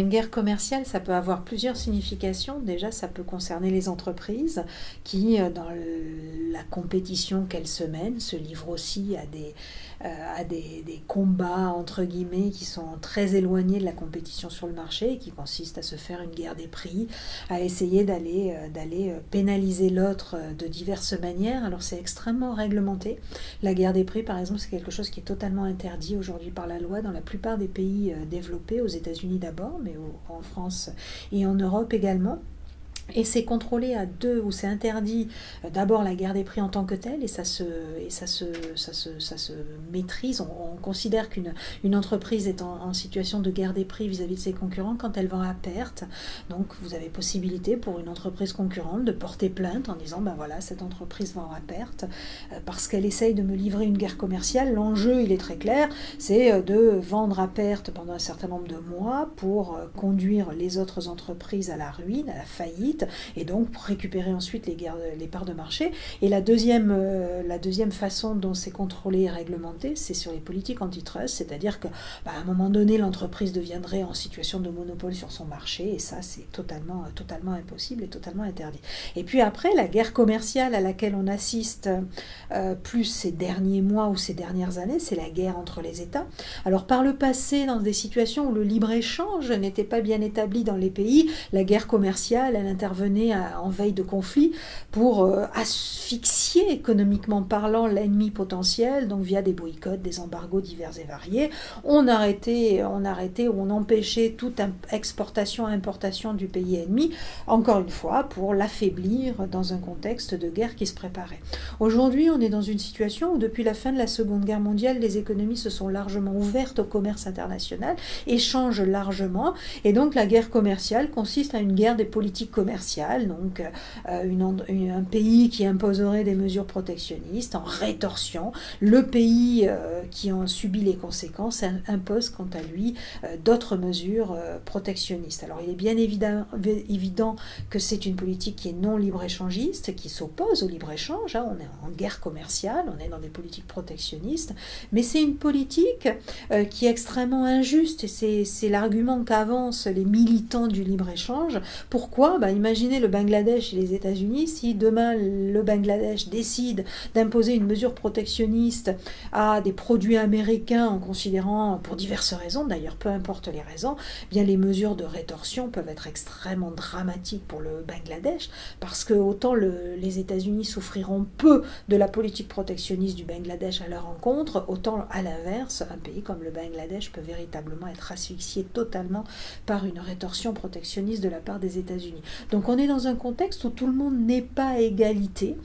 Une guerre commerciale, ça peut avoir plusieurs significations. Déjà, ça peut concerner les entreprises qui, dans la compétition qu'elles se mènent, se livrent aussi à des combats, entre guillemets, qui sont très éloignés de la compétition sur le marché et qui consistent à se faire une guerre des prix, à essayer d'aller pénaliser l'autre de diverses manières. Alors, c'est extrêmement réglementé. La guerre des prix, par exemple, c'est quelque chose qui est totalement interdit aujourd'hui par la loi dans la plupart des pays développés, aux États-Unis d'abord, mais en France et en Europe également. Et c'est contrôlé à deux, ou c'est interdit d'abord la guerre des prix en tant que telle, et ça se maîtrise. On considère qu'une entreprise est en situation de guerre des prix vis-à-vis de ses concurrents quand elle vend à perte. Donc vous avez possibilité pour une entreprise concurrente de porter plainte en disant ben voilà, cette entreprise vend à perte parce qu'elle essaye de me livrer une guerre commerciale. L'enjeu, il est très clair, c'est de vendre à perte pendant un certain nombre de mois pour conduire les autres entreprises à la ruine, à la faillite, et donc pour récupérer ensuite les parts de marché. Et la deuxième façon dont c'est contrôlé et réglementé, c'est sur les politiques antitrust, c'est-à-dire qu'à un moment donné, l'entreprise deviendrait en situation de monopole sur son marché, et ça, c'est totalement impossible et totalement interdit. Et puis après, la guerre commerciale à laquelle on assiste plus ces derniers mois ou ces dernières années, c'est la guerre entre les États. Alors par le passé, dans des situations où le libre-échange n'était pas bien établi dans les pays, la guerre commerciale, elle intervenait en veille de conflit pour asphyxier économiquement parlant l'ennemi potentiel, donc via des boycotts, des embargos divers et variés. On arrêtait ou on empêchait toute exportation, importation du pays ennemi, encore une fois, pour l'affaiblir dans un contexte de guerre qui se préparait. Aujourd'hui, on est dans une situation où depuis la fin de la Seconde Guerre mondiale, les économies se sont largement ouvertes au commerce international, échangent largement, et donc la guerre commerciale consiste à une guerre des politiques commerciales, donc un pays qui imposerait des mesures protectionnistes en rétorsion, le pays qui en subit les conséquences impose quant à lui d'autres mesures protectionnistes. Alors il est bien évident que c'est une politique qui est non libre-échangiste, qui s'oppose au libre-échange, on est en guerre commerciale, on est dans des politiques protectionnistes, mais c'est une politique qui est extrêmement injuste, et c'est l'argument qu'avancent les militants du libre-échange. Pourquoi ? Imaginez le Bangladesh et les États-Unis, si demain le Bangladesh décide d'imposer une mesure protectionniste à des produits américains en considérant, pour diverses raisons d'ailleurs, peu importe les raisons, bien les mesures de rétorsion peuvent être extrêmement dramatiques pour le Bangladesh, parce que autant les États-Unis souffriront peu de la politique protectionniste du Bangladesh à leur encontre, autant à l'inverse, un pays comme le Bangladesh peut véritablement être asphyxié totalement par une rétorsion protectionniste de la part des États-Unis. Donc on est dans un contexte où tout le monde n'est pas à égalité,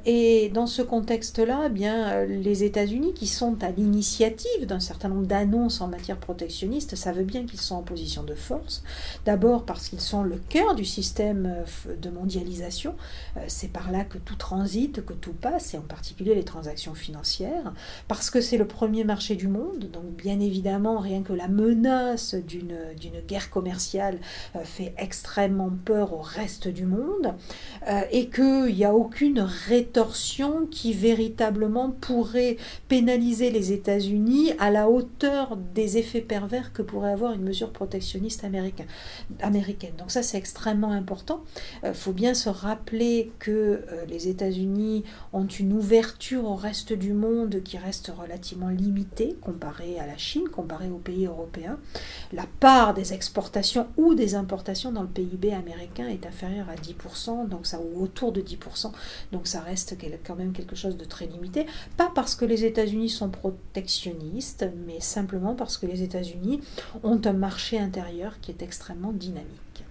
et dans ce contexte-là, les États-Unis, qui sont à l'initiative d'un certain nombre d'annonces en matière protectionniste, savent bien qu'ils sont en position de force, d'abord parce qu'ils sont le cœur du système de mondialisation, c'est par là que tout transite, que tout passe, et en particulier les transactions financières, parce que c'est le premier marché du monde, donc bien évidemment, rien que la menace d'une guerre commerciale fait extrêmement peur au reste du monde, et qu'il n'y a aucune rétorsion qui véritablement pourrait pénaliser les États-Unis à la hauteur des effets pervers que pourrait avoir une mesure protectionniste américaine. Donc ça, c'est extrêmement important. Faut bien se rappeler que les États-Unis ont une ouverture au reste du monde qui reste relativement limitée comparée à la Chine, comparée aux pays européens. La part des exportations ou des importations dans le PIB américain est inférieure à 10%, donc ça, ou autour de 10%, donc ça reste quand même quelque chose de très limité. Pas parce que les États-Unis sont protectionnistes, mais simplement parce que les États-Unis ont un marché intérieur qui est extrêmement dynamique.